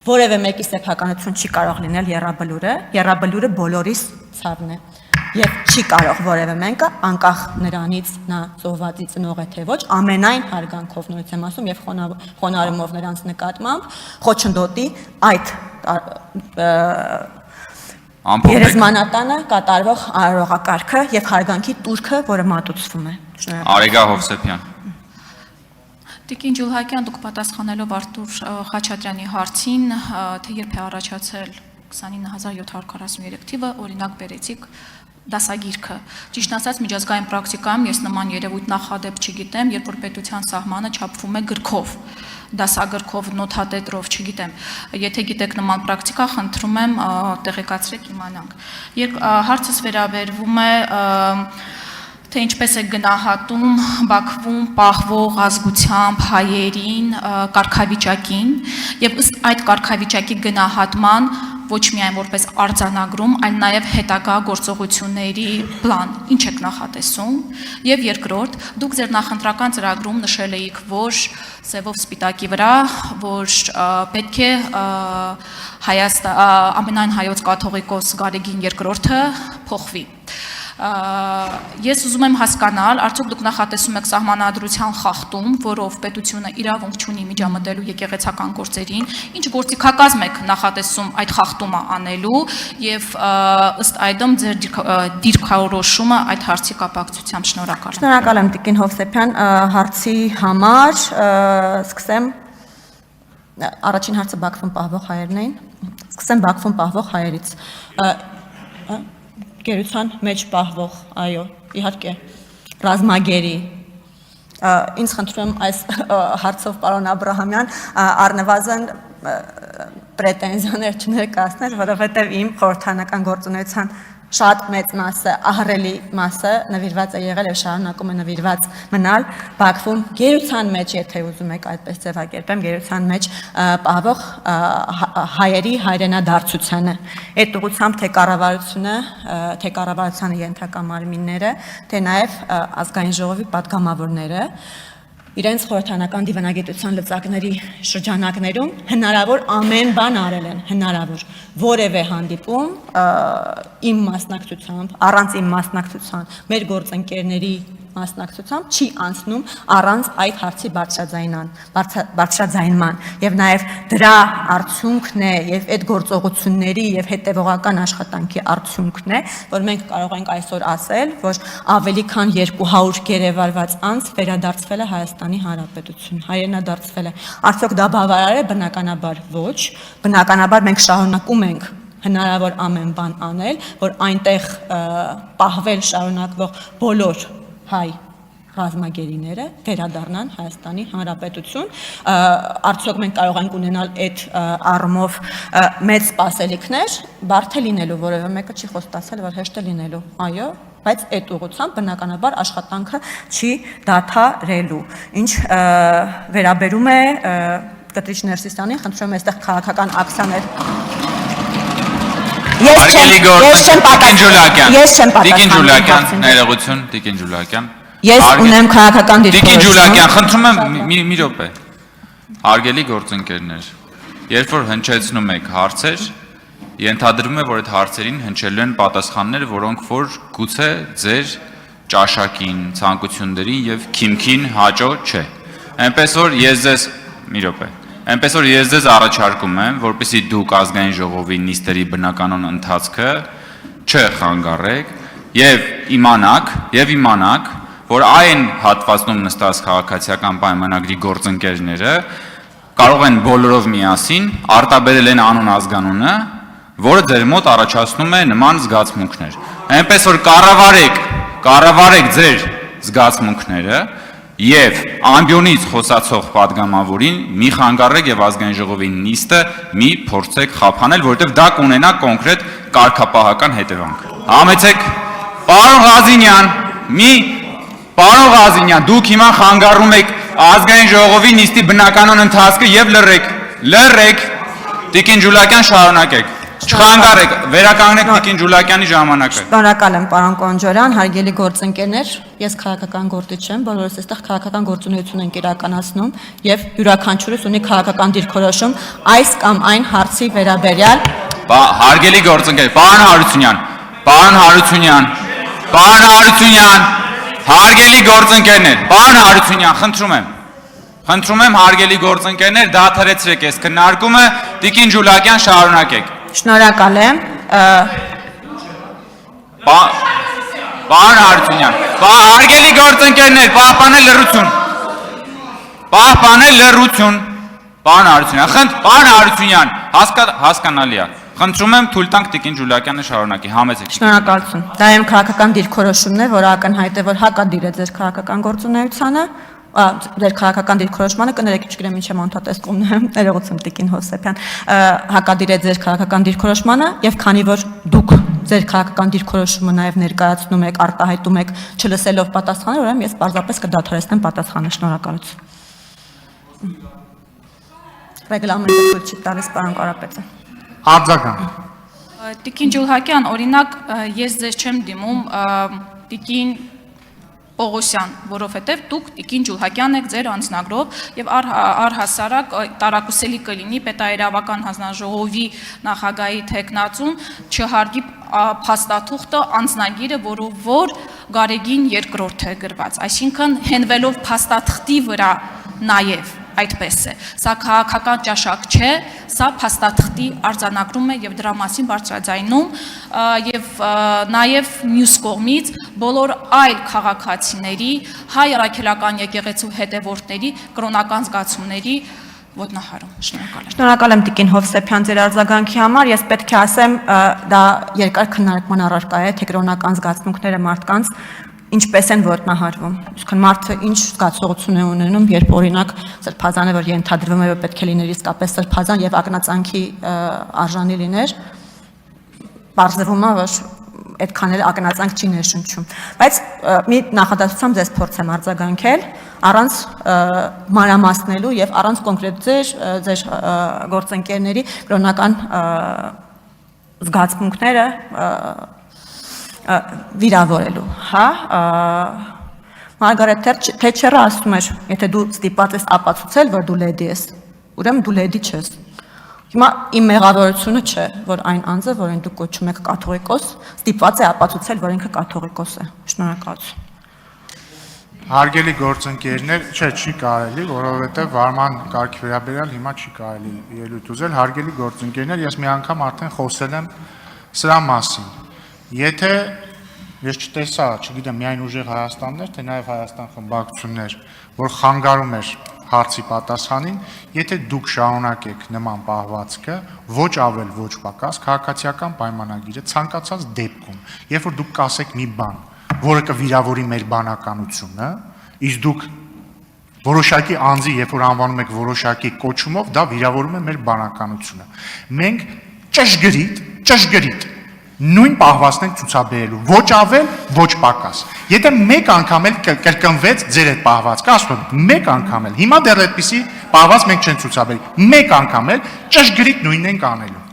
Որևէ մեկի սեփականություն չի կարող լինել եռաբլուրը բոլորիս ցավն է եւ չի կարող որևէ մեկը անկախ նրանից նա ծովածի ծնող է թե ոչ ամենայն հարգանքով նորից եմ ասում եւ խոնարհումով նրանց նկատմամբ խոչընդոտի այդ երեզմանատանը կատարվող արարողակարգը եւ հարգանքի տուրքը, որը մատուցվում է։ Արեգա Հովսեփյան։ Տիկին Ջուլհակյան, դուք պատասխանելով Արտուր Խաչատրյանի հարցին, թե երբ է առաջացել 29743 թիվը, օրինակ բերեցիք դասագիրքը։ Ճիշտ ասած, միջազգային պրակտիկայում ես նման երևույթ նախադեպ չգիտեմ, երբ որ պետության սահմանը չափվում է գրքով, դասագրքով, նոթատետրով, չգիտեմ։ Եթե գիտեք նման պրակտիկա, խնդրում եմ տեղեկացրեք իմանանք։ Հարցս վերաբերվում է թե ինչպես է գնահատում Բաքվում պահվող ազգությամբ հայերին կարգավիճակին եւ ըստ այդ կարգավիճակի գնահատման ոչ միայն որպես արձանագրում, այլ նաեւ հետագա գործողությունների պլան, ինչ եք նախատեսում եւ երկրորդ, դուք ձեր նախընտրական ծրագրում նշել էիք, որ սևով սպիտակի վրա, որ պետք է ամենայն հայոց կաթողիկոս Գարեգին II-ը փոխվի։ Ես ուզում եմ հասկանալ, արդյոք դուք նախատեսում եք սահմանադրության խախտում, որով պետությունը իրավունք չունի միջամտելու եկեղեցական գործերին, ինչ գործիքակազմ եք նախատեսում այդ խախտումը անելու եւ ըստ այդմ ձեր դիրքորոշումը այդ հարցի կապակցությամբ շնորհակալ եմ։ Շնորհակալ եմ Տիկին Հովսեփյան հարցի համար, սկսեմ առաջին հարցը Բաքվում պահվող հայերն էին, սկսեմ Բաքվում պահվող հայերից։ Գերության մեջ պահվող, այո, իհարկե, ռազմագերի, ինձ խնդրում եմ այս հարցով պարոն Աբրահամյան առնվազն պրետենզիաներ չներկայացնել, որովհետև իմ խորհրդանական գործունեության շատ մեծ մասը, ահռելի մասը նվիրված է եղել եւ շարունակում է նվիրված մնալ Բաքվում գերության մեջ, եթե ուզում եք այդպես ձևակերպեմ, գերության մեջ պահվող հայերի հայրենադարձությանը։ Այդ ուղղությամբ թե կառավարությունը, թե կառավարությանը ենթակա մարմինները, թե նաեւ ազգային ժողովի պատգամավորները իրենց խորհրդանական դիվանագիտության լծակների շրջանակներում հնարավոր ամեն բան արել են, հնարավոր որևէ հանդիպում իմ մասնակցությամբ, առանց իմ մասնակցության, մեր գործընկերների մասնակցությամբ չի անցնում առանց այդ հարցի բարձրաձայնման եւ նաեւ դրա արդյունքն է եւ այդ գործողությունների եւ հետեւողական աշխատանքի արդյունքն է, որ մենք կարող ենք այսօր ասել, որ ավելի քան 200 գերեվարված անձ վերադարձվել է Հայաստանի Հանրապետություն, հայրենադարձվել է։ Արդյոք դա բավարար է? Բնականաբար ոչ, բնականաբար մենք շարունակում ենք հնարավոր ամեն բան անել, որ այնտեղ պահվել շարունակվող բոլոր հայ ռազմագերիները վերադառնան Հայաստանի Հանրապետություն, արդյոք մենք կարող ենք ունենալ այդ առումով մեծ սպասելիքներ, բարդ է լինելու, որևէ մեկը չի խոստացել, որ հեշտ է լինելու, այո, բայց այդ ուղղությամբ բնականաբար աշխատանքը չի դադարելու։ Ինչ վերաբերում է Կտրիչ Ներսիսյանին, խնդրում եմ այստեղ քաղաքական ակցիաներ Տիկին Ջուլհակյան, ներողություն, Տիկին Ջուլհակյան։ Ես ունեմ քաղաքական դիրքորոշում։ Տիկին Ջուլհակյան, խնդրում եմ մի րոպե։ Հարգելի գործընկերներ, երբ որ հնչեցնում եք հարցեր, ենթադրվում է, որ այդ հարցերին հնչելու են պատասխաններ, որոնք որ գուցե ձեր ճաշակին, ցանկություններին եւ քիմքին հաճո չէ։ Այնպես որ ես ձեզ առաջարկում եմ, որպեսզի դուք ազգային ժողովի նիստերի բնականոն ընթացքը չխանգարեք եւ իմանաք, որ այն հատվածում նստած քաղաքացիական պայմանագրի գործընկերները կարող են բոլորով միասին արտաբերել են անուն ազգանունը, որը ձեր մոտ առաջացնում է նման զգացմունքներ։ Այնպես որ կառավարեք ձեր զգացմունքները եւ ամբիոնից խոսացող падգամավորին մի խանգարեք եւ ազգային ժողովի նիստը մի փորձեք խափանել, որովհետեւ դա կունենա կոնկրետ կարգապահական հետևանք։ Համեցեք, պարոն Ղազինյան, դուք հիմա խանգարում եք ազգային ժողովի նիստի բնականոն ընթացքը եւ լռեք։ Տիկին Ջուլհակյան, շարունակեք։ Չխանգարեք, վերականգնեք Տիկին Ջուլակյանի ժամանակը։ Շնորհակալ եմ, պարոն Կոնջորյան, հարգելի գործընկերներ, ես քաղաքական գործիչ եմ, բոլորս այստեղ քաղաքական գործունեություն ենք իրականացնում եւ յուրաքանչյուրս ունի քաղաքական դիրքորոշում այս կամ այն հարցի վերաբերյալ։ Հարգելի գործընկեր, պարոն Հարությունյան, հարգելի գործընկերներ, պարոն Հարությունյան, խնդրում եմ հարգելի գործընկերներ, դադարեցրեք այս քննարկումը, Տիկին Ջուլակյան շարունակեք։ Շնորհակալ եմ։ Պարոն Հարությունյան, հարգելի գործընկերներ, պահպանել լռություն։ Պարոն Հարությունյան, հասկանալի է։ Խնդրում եմ թույլ տանք Տիկին Ջուլակյանը շարունակի, համեցեք։ Շնորհակալություն։ Դա իմ քաղաքական դիրքորոշումն է, որը ակնհայտ է, որ հակադիր է ձեր քաղաքական գործունեությանը, ձեր քաղաքական դիրքորոշմանը, կներեք, չգիտեմ ինչ եմ անդրադեսկումն եմ, ներողություն Տիկին Հովսեփյան, հակադիր է ձեր քաղաքական դիրքորոշմանը, եւ քանի որ դուք ձեր քաղաքական դիրքորոշումը նաեւ ներկայացնում եք, արտահայտում եք, չլսելով պատասխանը, ուրեմն ես պարզապես կդադարեցնեմ պատասխանը։ Շնորհակալություն։ Ռեգլամենտը թույլ չի տալիս, պարոն Կարապետյան։ Արձագանք։ Տիկին Ջուլհակյան, օրինակ ես ձեզ չեմ դիմում Տիկին Պողոսյան, որովհետև դուք Տիկին Ջուլհակյան եք ձեր անձնագրով եւ առհասարակ տարակուսելի կլինի պետաերավական հանձնաժողովի նախագահի թեկնածուն չհարգի փաստաթուղթը անձնագիրը, որով որ Գարեգին երկրորդ է գրված, այսինքն հենվելով փաստաթղթի վրա նաեւ այդպես է։ Սա քաղաքական ճաշակ չէ, սա փաստաթղթի արձանագրում է եւ դրա մասին բարձրաձայնում եւ նաեւ մյուս կողմից բոլոր այլ քաղաքացիների, հայ առաքելական եկեղեցու հետևորդների կրոնական զգացումների ոտնահարում։ Շնորհակալ եմ։ Շնորհակալ եմ Տիկին Հովսեփյան ձեր արձագանքի համար։ Ես պետք է ասեմ, դա երկար քննարկման առարկա է, թե կրոնական զգացմունքները մարդկանց ինչպես են ոտնահարվում։ Իսկ մարդը ինչ զգացողություն է ունենում, երբ օրինակ սրբազանը, որ ենթադրվում է, որ պետք է լիներ իսկապես սրբազան եւ ակնածանքի արժանի լիներ, բարձրվում է, որ այդքան էլ ակնածանք չի ներշնչում։ Բայց մի նախադասությամբ ձեզ փորձեմ արձագանքել առանց մանրամասնելու եւ առանց կոնկրետ ձեր գործընկերների կրոնական զգացմունքները վիրավորելու, հա, Մարգարետ Թետչերը ասում էր, եթե դու ստիպված ես ապացուցել, որ դու լեդի ես, ուրեմն դու լեդի չես։ Հիմա իմ մեղավորությունը չէ, որ այն անձը, որին դուք կոչում եք կաթողիկոս, ստիպված է ապացուցել, որ ինքը կաթողիկոս է։ Շնորհակալություն։ Հարգելի գործընկերներ, չի կարելի, որովհետև վարման կարգի վերաբերյալ հիմա չի կարելի ելույթ ուզել։ Հարգելի գործընկերներ, ես մի անգամ արդեն խոսել եմ սրա մասին։ Եթե ես չտեսա, չգիտեմ, միայն ուժեղ Հայաստաններ, թե նաև Հայաստան խմբակցություններ, որ խանգարում էր հարցի պատասխանին, եթե դուք շարունակեք նման պահվածքը, ոչ ավել, ոչ պակաս, քաղաքացիական պայմանագիրը ցանկացած դեպքում, երբ որ դուք կասեք մի բան, որը կվիրավորի մեր բանականությունը, իսկ դուք որոշակի անձի, երբ որ անվանում եք որոշակի կոչումով, դա վիրավորում է մեր բանականությունը։ Մենք ճշգրիտ նույն պահվածն ենք ցուցաբերելու, ոչ ավել, ոչ պակաս։ Եթե մեկ անգամ էլ կրկնվեց ձեր այդ պահվածքը, ասում եմ, մեկ անգամ էլ, հիմա դեռ այդպիսի պահված մենք չենք ցուցաբերի, մեկ անգամ էլ ճշգրիտ նույնն ենք անելու։